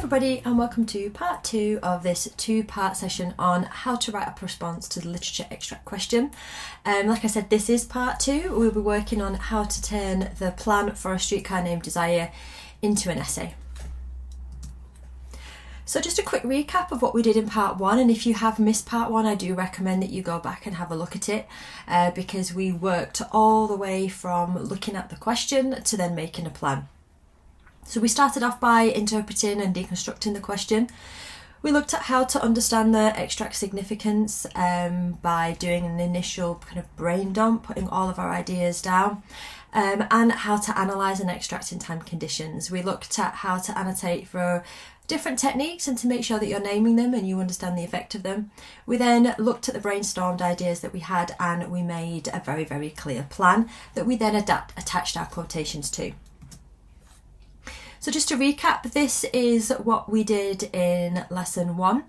everybody, and welcome to part 2 of this 2-part session on how to write up a response to the literature extract question. Like I said, this is part 2. We'll be working on how to turn the plan for A Streetcar Named Desire into an essay. So just a quick recap of what we did in part 1, and if you have missed part 1, I do recommend that you go back and have a look at it because we worked all the way from looking at the question to then making a plan. So we started off by interpreting and deconstructing the question. We looked at how to understand the extract significance by doing an initial kind of brain dump, putting all of our ideas down, and how to analyse an extract in time conditions. We looked at how to annotate for different techniques and to make sure that you're naming them and you understand the effect of them. We then looked at the brainstormed ideas that we had and we made a very, very clear plan that we then attached our quotations to. So just to recap, this is what we did in lesson 1.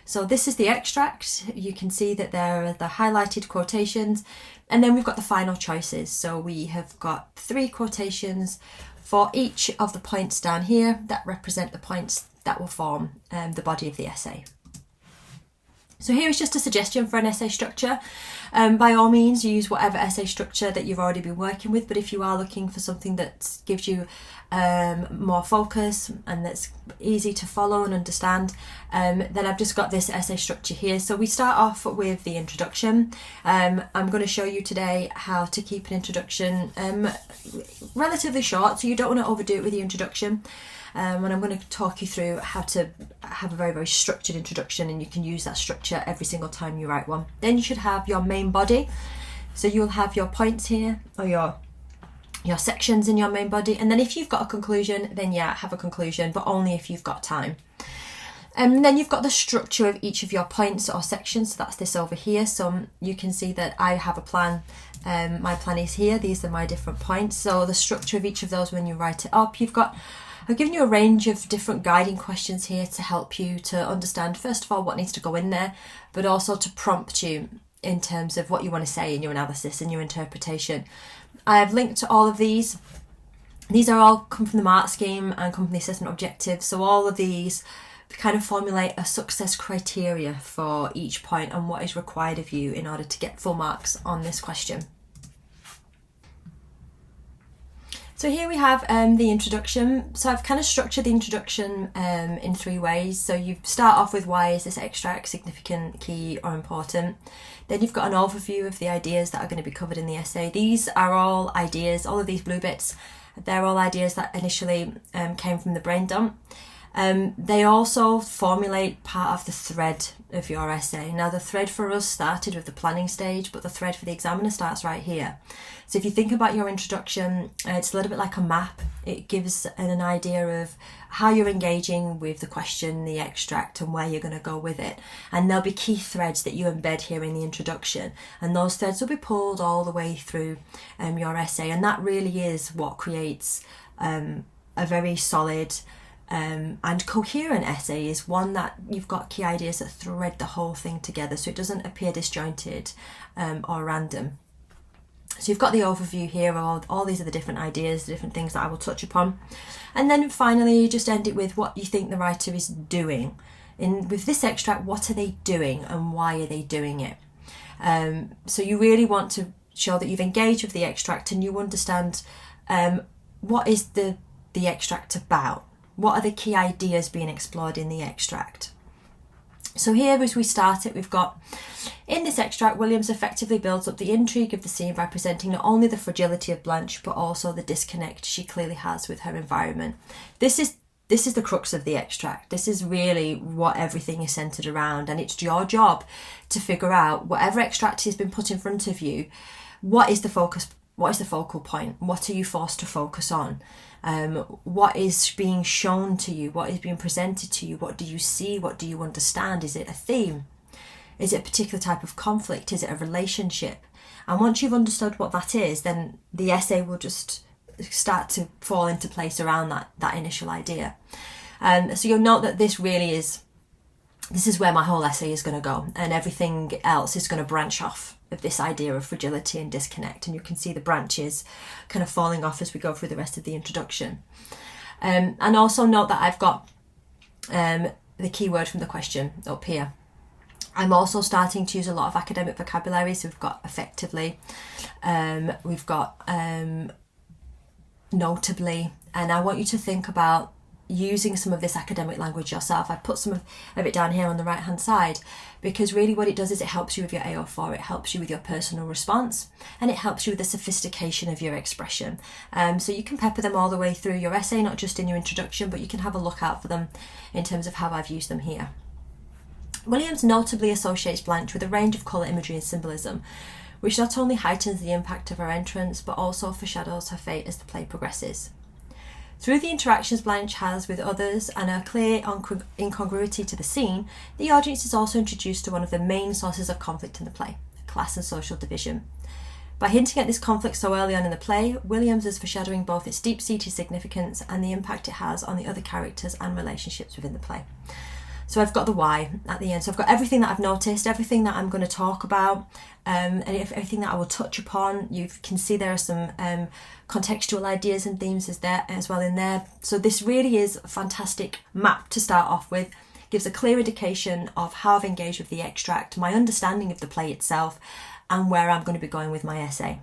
So this is the extract. You can see that there are the highlighted quotations, and then we've got the final choices. So we have got 3 quotations for each of the points down here that represent the points that will form the body of the essay. So here is just a suggestion for an essay structure. By all means, use whatever essay structure that you've already been working with, but if you are looking for something that gives you more focus and that's easy to follow and understand, then I've just got this essay structure here. So we start off with the introduction. I'm going to show you today how to keep an introduction relatively short, so you don't want to overdo it with the introduction. And I'm going to talk you through how to have a very, very structured introduction, and you can use that structure every single time you write one. Then you should have your main body. So you'll have your points here, or your sections in your main body. And then if you've got a conclusion, then yeah, have a conclusion, but only if you've got time. And then you've got the structure of each of your points or sections. So that's this over here. So you can see that I have a plan. My plan is here. These are my different points. So the structure of each of those, when you write it up, I've given you a range of different guiding questions here to help you to understand, first of all, what needs to go in there, but also to prompt you in terms of what you want to say in your analysis and your interpretation. I have linked to all of these. These are all come from the MARC scheme and come from the assessment objectives. So all of these kind of formulate a success criteria for each point and what is required of you in order to get full marks on this question. So here we have the introduction. So I've kind of structured the introduction in 3 ways. So you start off with why is this extract significant, key or important. Then you've got an overview of the ideas that are going to be covered in the essay. These are all ideas, all of these blue bits, they're all ideas that initially came from the brain dump. They also formulate part of the thread of your essay. Now the thread for us started with the planning stage, but the thread for the examiner starts right here. So if you think about your introduction, it's a little bit like a map. It gives an idea of how you're engaging with the question, the extract, and where you're going to go with it. And there'll be key threads that you embed here in the introduction, and those threads will be pulled all the way through your essay, and that really is what creates a very solid and coherent essay, is one that you've got key ideas that thread the whole thing together, so it doesn't appear disjointed or random. So you've got the overview here, all these are the different ideas, the different things that I will touch upon. And then finally you just end it with what you think the writer is doing. With this extract, what are they doing and why are they doing it? So you really want to show that you've engaged with the extract and you understand what is the extract about. What are the key ideas being explored in the extract? So here, as we start it, we've got, in this extract, Williams effectively builds up the intrigue of the scene by presenting not only the fragility of Blanche, but also the disconnect she clearly has with her environment. This is the crux of the extract. This is really what everything is centred around, and it's your job to figure out, whatever extract has been put in front of you, what is the focus? What is the focal point? What are you forced to focus on? What is being shown to you? What is being presented to you? What do you see? What do you understand? Is it a theme? Is it a particular type of conflict? Is it a relationship? And once you've understood what that is, then the essay will just start to fall into place around that initial idea. So you'll note that this is where my whole essay is going to go, and everything else is going to branch off of this idea of fragility and disconnect, and you can see the branches kind of falling off as we go through the rest of the introduction. And also note that I've got the keyword from the question up here. I'm also starting to use a lot of academic vocabulary. So we've got effectively, we've got notably, and I want you to think about using some of this academic language yourself. I put some of it down here on the right hand side, because really what it does is it helps you with your AO4, it helps you with your personal response, and it helps you with the sophistication of your expression. So you can pepper them all the way through your essay, not just in your introduction, but you can have a look out for them in terms of how I've used them here. Williams notably associates Blanche with a range of colour, imagery and symbolism, which not only heightens the impact of her entrance, but also foreshadows her fate as the play progresses. Through the interactions Blanche has with others and her clear incongruity to the scene, the audience is also introduced to one of the main sources of conflict in the play, class and social division. By hinting at this conflict so early on in the play, Williams is foreshadowing both its deep-seated significance and the impact it has on the other characters and relationships within the play. So I've got the why at the end. So I've got everything that I've noticed, everything that I'm going to talk about, and everything that I will touch upon. You can see there are some contextual ideas and themes as well in there. So this really is a fantastic map to start off with. Gives a clear indication of how I've engaged with the extract, my understanding of the play itself, and where I'm going to be going with my essay.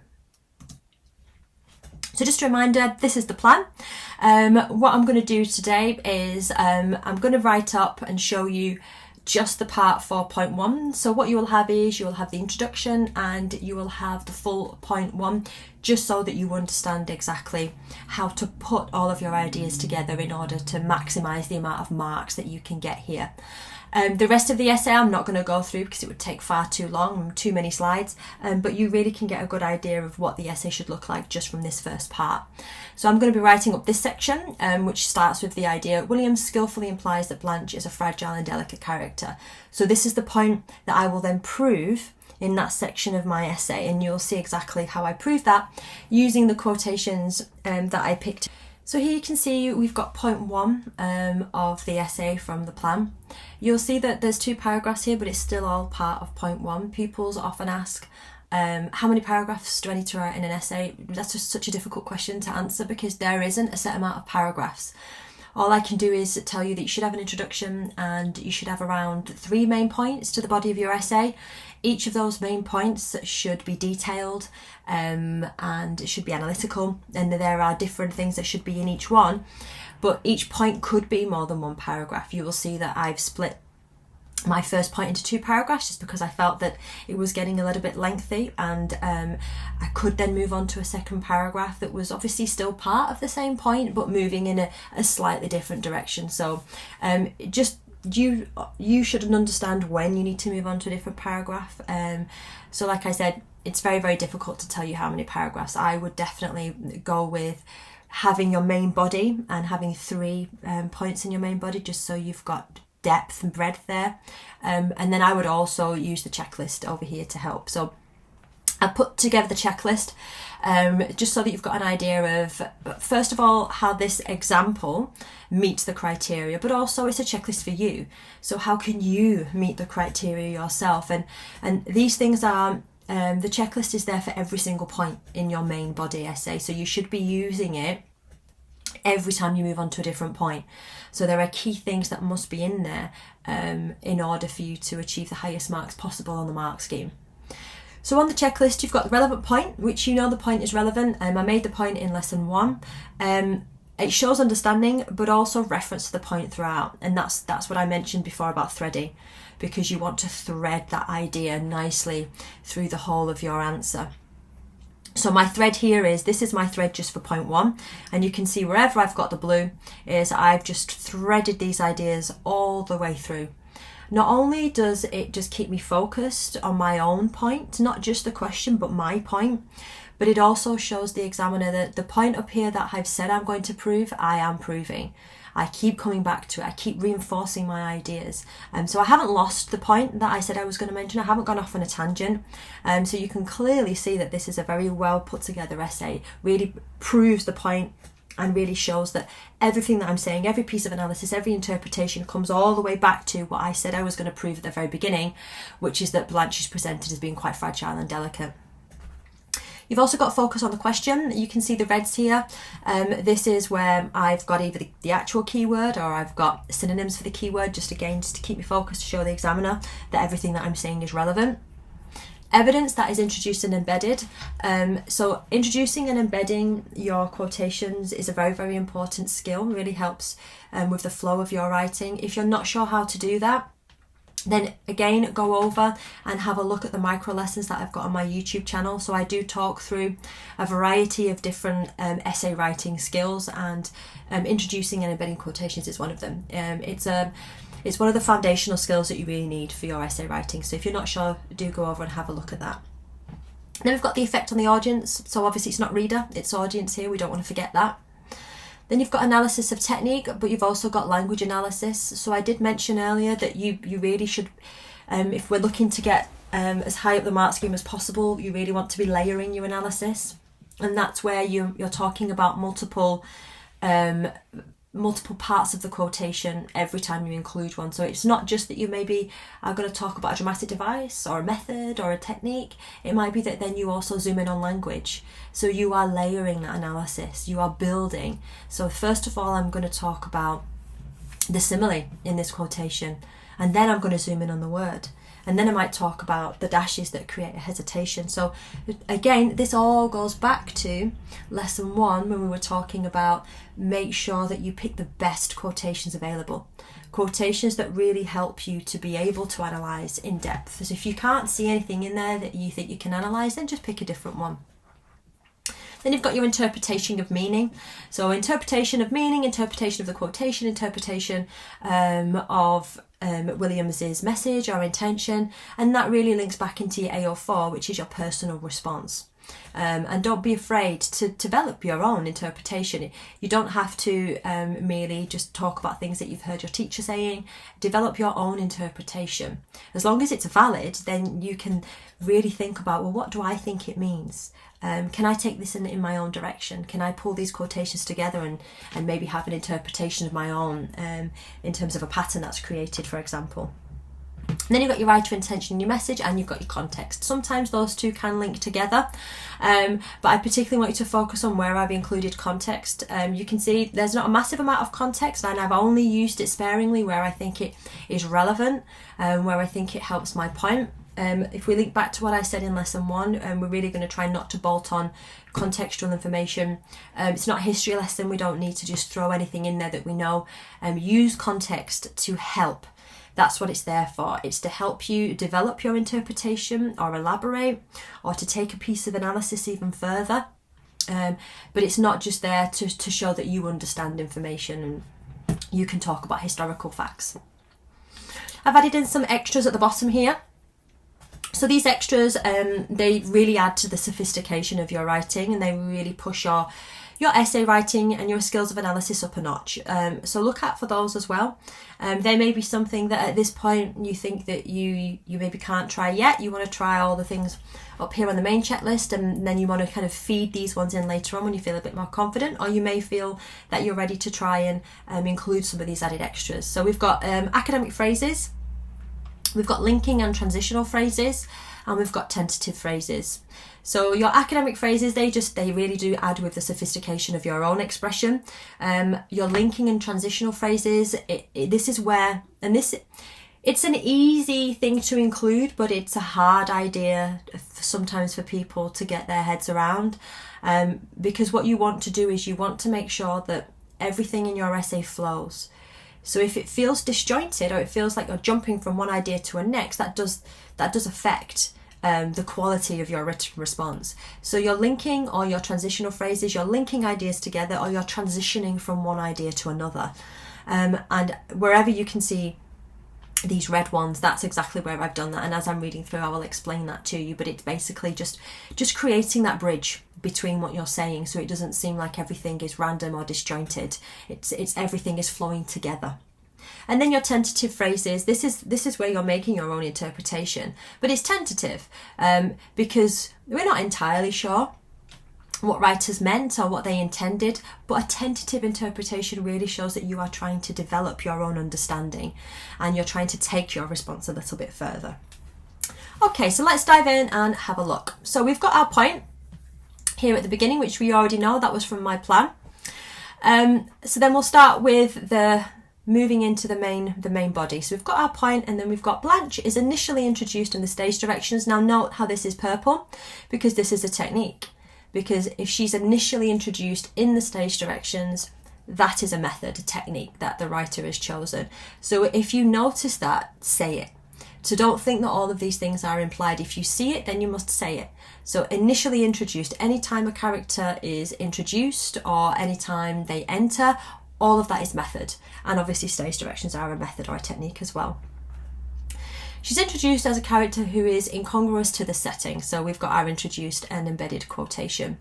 So just a reminder, this is the plan. What I'm going to do today is I'm going to write up and show you just the part 4.1. So what you will have is you will have the introduction and you will have the full point 1, just so that you understand exactly how to put all of your ideas together in order to maximise the amount of marks that you can get here. The rest of the essay I'm not going to go through because it would take far too long, too many slides, but you really can get a good idea of what the essay should look like just from this first part. So I'm going to be writing up this section, which starts with the idea: Williams skillfully implies that Blanche is a fragile and delicate character. So this is the point that I will then prove in that section of my essay, and you'll see exactly how I prove that using the quotations that I picked. So here you can see we've got point 1 of the essay from the plan. You'll see that there's 2 paragraphs here, but it's still all part of point 1. Pupils often ask, how many paragraphs do I need to write in an essay? That's just such a difficult question to answer because there isn't a set amount of paragraphs. All I can do is tell you that you should have an introduction and you should have around 3 main points to the body of your essay. Each of those main points should be detailed and it should be analytical, and there are different things that should be in each one, but each point could be more than 1 paragraph. You will see that I've split my first point into 2 paragraphs just because I felt that it was getting a little bit lengthy, and I could then move on to a second paragraph that was obviously still part of the same point but moving in a slightly different direction. So just you should understand when you need to move on to a different paragraph. So like I said, it's very, very difficult to tell you how many paragraphs. I would definitely go with having your main body and having 3 points in your main body, just so you've got depth and breadth there, and then I would also use the checklist over here to help. So I put together the checklist just so that you've got an idea of, first of all, how this example meets the criteria, but also it's a checklist for you. So how can you meet the criteria yourself? And these things are, the checklist is there for every single point in your main body essay, so you should be using it every time you move on to a different point. So there are key things that must be in there in order for you to achieve the highest marks possible on the mark scheme. So on the checklist, you've got the relevant point, which you know the point is relevant. I made the point in lesson 1. It shows understanding, but also reference to the point throughout. And that's what I mentioned before about threading, because you want to thread that idea nicely through the whole of your answer. So my thread here this is my thread just for point 1, and you can see wherever I've got the blue is I've just threaded these ideas all the way through. Not only does it just keep me focused on my own point, not just the question, but my point, but it also shows the examiner that the point up here that I've said I'm going to prove, I am proving. I keep coming back to it. I keep reinforcing my ideas. So I haven't lost the point that I said I was going to mention. I haven't gone off on a tangent. So you can clearly see that this is a very well put together essay. Really proves the point and really shows that everything that I'm saying, every piece of analysis, every interpretation comes all the way back to what I said I was going to prove at the very beginning, which is that Blanche is presented as being quite fragile and delicate. You've also got focus on the question. You can see the reds here. This is where I've got either the actual keyword or I've got synonyms for the keyword, just to keep me focused, to show the examiner that everything that I'm saying is relevant. Evidence, that is introduced and embedded. So introducing and embedding your quotations is a very, very important skill. Really helps with the flow of your writing. If you're not sure how to do that, then again, go over and have a look at the micro lessons that I've got on my YouTube channel. So I do talk through a variety of different essay writing skills, and introducing and embedding quotations is one of them. It's one of the foundational skills that you really need for your essay writing. So if you're not sure, do go over and have a look at that. Then we've got the effect on the audience. So obviously it's not reader, it's audience here. We don't want to forget that. Then you've got analysis of technique, but you've also got language analysis. So I did mention earlier that you really should, if we're looking to get as high up the mark scheme as possible, you really want to be layering your analysis. And that's where you're talking about multiple parts of the quotation every time you include one. So it's not just that you maybe are going to talk about a dramatic device or a method or a technique. It might be that then you also zoom in on language. So you are layering that analysis, you are building. So first of all, I'm going to talk about the simile in this quotation, and then I'm going to zoom in on the word. And then I might talk about the dashes that create a hesitation. So again, this all goes back to lesson 1 when we were talking about make sure that you pick the best quotations available. Quotations that really help you to be able to analyse in depth. So if you can't see anything in there that you think you can analyse, then just pick a different one. Then you've got your interpretation of meaning. So interpretation of meaning, interpretation of the quotation, interpretation of Williams's message or intention, and that really links back into your AO4, which is your personal response. And don't be afraid to develop your own interpretation. You don't have to merely just talk about things that you've heard your teacher saying. Develop your own interpretation. As long as it's valid, then you can really think about, well, what do I think it means? Can I take this in my own direction? Can I pull these quotations together and maybe have an interpretation of my own in terms of a pattern that's created, for example? And then you've got your writer intention in your message, and you've got your context. Sometimes those two can link together, but I particularly want you to focus on where I've included context. You can see there's not a massive amount of context, and I've only used it sparingly where I think it is relevant, where I think it helps my point. If we link back to what I said in lesson 1, we're really going to try not to bolt on contextual information. It's not a history lesson. We don't need to just throw anything in there that we know. Use context to help. That's what it's there for. It's to help you develop your interpretation or elaborate, or to take a piece of analysis even further. But it's not just there to show that you understand information and you can talk about historical facts. I've added in some extras at the bottom here. So these extras, they really add to the sophistication of your writing, and they really push your essay writing and your skills of analysis up a notch. So look out for those as well. They may be something that at this point you think that you maybe can't try yet. You want to try all the things up here on the main checklist, and then you want to kind of feed these ones in later on when you feel a bit more confident, or you may feel that you're ready to try and include some of these added extras. So we've got academic phrases, we've got linking and transitional phrases, and we've got tentative phrases. So your academic phrases, they really do add with the sophistication of your own expression. Your linking and transitional phrases, this is where, and it's an easy thing to include, but it's a hard idea sometimes for people to get their heads around. Because what you want to do is you want to make sure that everything in your essay flows. So if it feels disjointed, or it feels like you're jumping from one idea to a next, that does affect the quality of your written response. So you're linking, or your transitional phrases, you're linking ideas together, or you're transitioning from one idea to another. And wherever you can see these red ones, that's exactly where I've done that. And as I'm reading through, I will explain that to you. But it's basically just creating that bridge between what you're saying, so it doesn't seem like everything is random or disjointed. It's everything is flowing together. And then your tentative phrases, this is where you're making your own interpretation, but it's tentative because we're not entirely sure what writers meant or what they intended, but a tentative interpretation really shows that you are trying to develop your own understanding and you're trying to take your response a little bit further. Okay, so let's dive in and have a look. So we've got our point. here at the beginning, which we already know, that was from my plan. So then we'll start with the moving into the main body. So we've got our point, and then we've got Blanche is initially introduced in the stage directions. Now note how this is purple, because this is a technique. Because if she's initially introduced in the stage directions, that is a method, a technique that the writer has chosen. So if you notice that, say it. So don't think that all of these things are implied. If you see it, then you must say it. So initially introduced, anytime a character is introduced or anytime they enter, all of that is method. And obviously stage directions are a method or a technique as well. She's introduced as a character who is incongruous to the setting. So we've got our introduced and embedded quotation.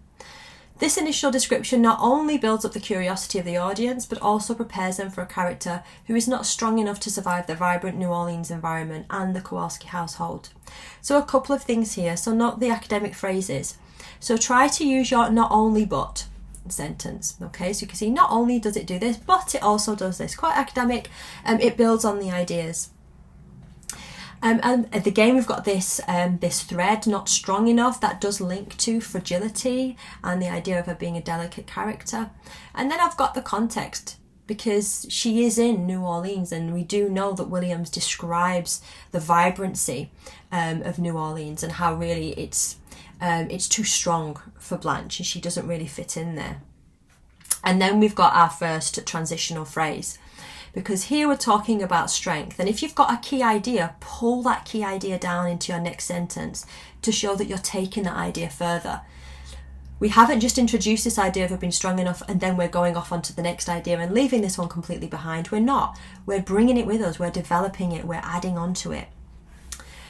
This initial description not only builds up the curiosity of the audience, but also prepares them for a character who is not strong enough to survive the vibrant New Orleans environment and the Kowalski household. So a couple of things here. So note the academic phrases. So try to use your not only but sentence. Okay, so you can see not only does it do this, but it also does this. Quite academic, it builds on the ideas. And again, we've got this this thread, not strong enough, that does link to fragility and the idea of her being a delicate character. And then I've got the context, because she is in New Orleans, and we do know that Williams describes the vibrancy of New Orleans and how really it's too strong for Blanche and she doesn't really fit in there. And then we've got our first transitional phrase, because here we're talking about strength. And if you've got a key idea, pull that key idea down into your next sentence to show that you're taking that idea further. We haven't just introduced this idea of it being strong enough and then we're going off onto the next idea and leaving this one completely behind. We're not. We're bringing it with us. We're developing it. We're adding on to it.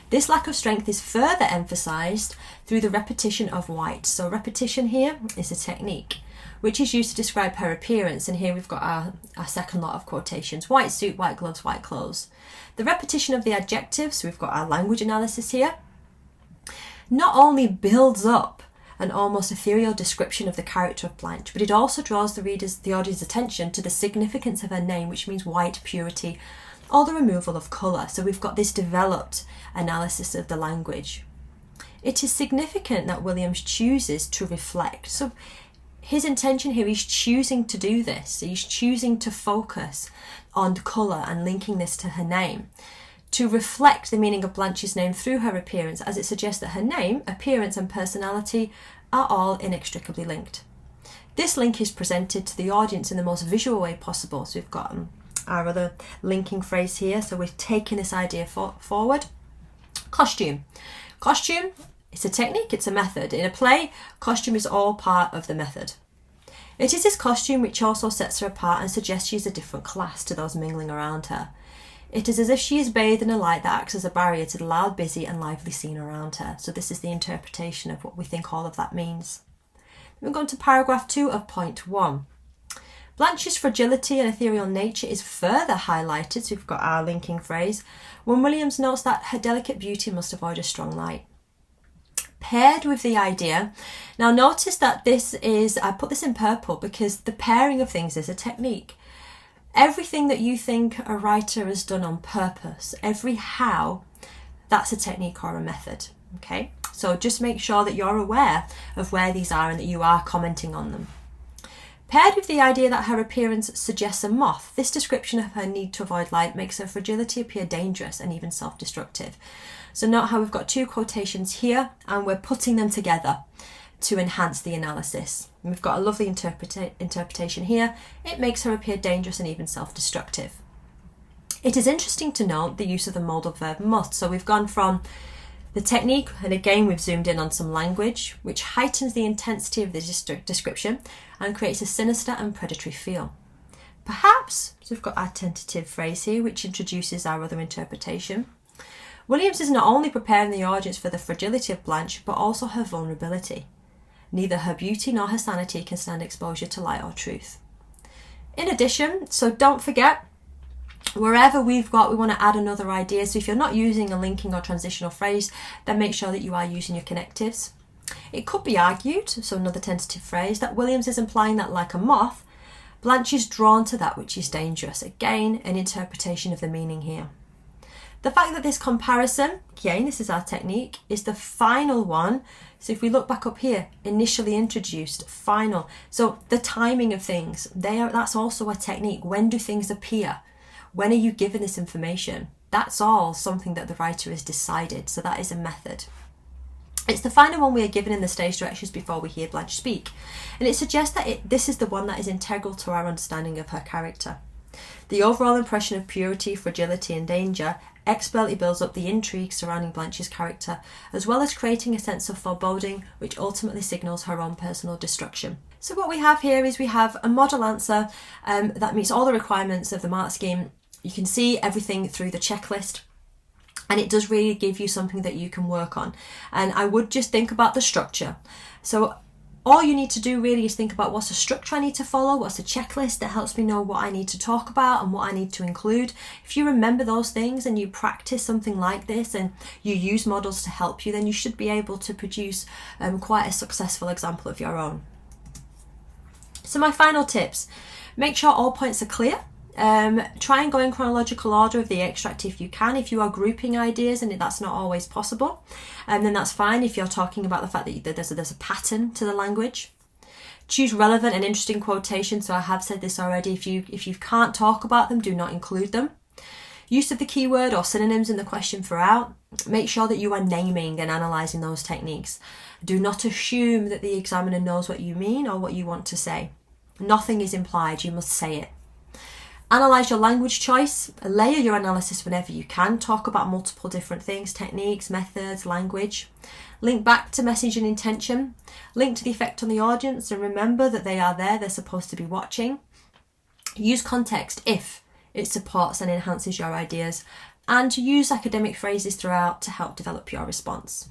This lack of strength is further emphasised through the repetition of white. So repetition here is a technique which is used to describe her appearance. And here we've got our second lot of quotations. White suit, white gloves, white clothes. The repetition of the adjectives, we've got our language analysis here, not only builds up an almost ethereal description of the character of Blanche, but it also draws the audience's attention to the significance of her name, which means white, purity, or the removal of colour. So we've got this developed analysis of the language. It is significant that Williams chooses to reflect. So his intention here, he's choosing to do this. He's choosing to focus on colour and linking this to her name, to reflect the meaning of Blanche's name through her appearance, as it suggests that her name, appearance and personality are all inextricably linked. This link is presented to the audience in the most visual way possible. So we've got our other linking phrase here. So we're taking this idea forward. Costume. Costume, it's a technique, it's a method. In a play, costume is all part of the method. It is this costume which also sets her apart and suggests she is a different class to those mingling around her. It is as if she is bathed in a light that acts as a barrier to the loud, busy and lively scene around her. So this is the interpretation of what we think all of that means. We'll go on to paragraph 2 of point 1. Blanche's fragility and ethereal nature is further highlighted, so we've got our linking phrase, when Williams notes that her delicate beauty must avoid a strong light. Paired with the idea, now notice that this is, I put this in purple because the pairing of things is a technique. Everything that you think a writer has done on purpose, every how, that's a technique or a method, okay? So just make sure that you're aware of where these are and that you are commenting on them. Paired with the idea that her appearance suggests a moth, this description of her need to avoid light makes her fragility appear dangerous and even self-destructive. So note how we've got two quotations here and we're putting them together to enhance the analysis. And we've got a lovely interpretation here. It makes her appear dangerous and even self-destructive. It is interesting to note the use of the modal verb must. So we've gone from the technique, and again we've zoomed in on some language, which heightens the intensity of the description and creates a sinister and predatory feel. Perhaps, so we've got our tentative phrase here, which introduces our other interpretation. Williams is not only preparing the audience for the fragility of Blanche, but also her vulnerability. Neither her beauty nor her sanity can stand exposure to light or truth. In addition, so don't forget, wherever we want to add another idea. So if you're not using a linking or transitional phrase, then make sure that you are using your connectives. It could be argued, so another tentative phrase, that Williams is implying that like a moth, Blanche is drawn to that which is dangerous. Again, an interpretation of the meaning here. The fact that this comparison, again, this is our technique, is the final one. So if we look back up here, initially introduced, final. So the timing of things, that's also a technique. When do things appear? When are you given this information? That's all something that the writer has decided. So that is a method. It's the final one we are given in the stage directions before we hear Blanche speak. And it suggests that this is the one that is integral to our understanding of her character. The overall impression of purity, fragility and danger expertly builds up the intrigue surrounding Blanche's character, as well as creating a sense of foreboding which ultimately signals her own personal destruction. So what we have here is we have a model answer that meets all the requirements of the mark scheme. You can see everything through the checklist, and it does really give you something that you can work on. And I would just think about the structure. So all you need to do really is think about what's the structure I need to follow, what's the checklist that helps me know what I need to talk about and what I need to include. If you remember those things and you practice something like this and you use models to help you, then you should be able to produce quite a successful example of your own. So my final tips: make sure all points are clear. Try and go in chronological order of the extract if you can. If you are grouping ideas and that's not always possible, then that's fine if you're talking about the fact that there's a pattern to the language. Choose relevant and interesting quotations. So I have said this already. If you can't talk about them, do not include them. Use of the keyword or synonyms in the question throughout. Make sure that you are naming and analysing those techniques. Do not assume that the examiner knows what you mean or what you want to say. Nothing is implied, you must say it. Analyse your language choice, layer your analysis whenever you can, talk about multiple different things, techniques, methods, language. Link back to message and intention, link to the effect on the audience and remember that they are there, they're supposed to be watching. Use context if it supports and enhances your ideas, and use academic phrases throughout to help develop your response.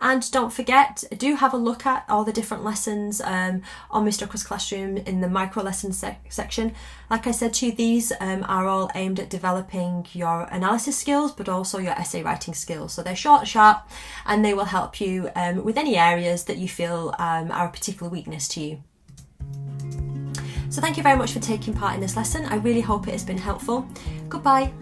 And don't forget, do have a look at all the different lessons on Mr. Ocra's Classroom in the micro lessons section. Like I said to you, these are all aimed at developing your analysis skills, but also your essay writing skills. So they're short, sharp, and they will help you with any areas that you feel are a particular weakness to you. So thank you very much for taking part in this lesson. I really hope it has been helpful. Goodbye.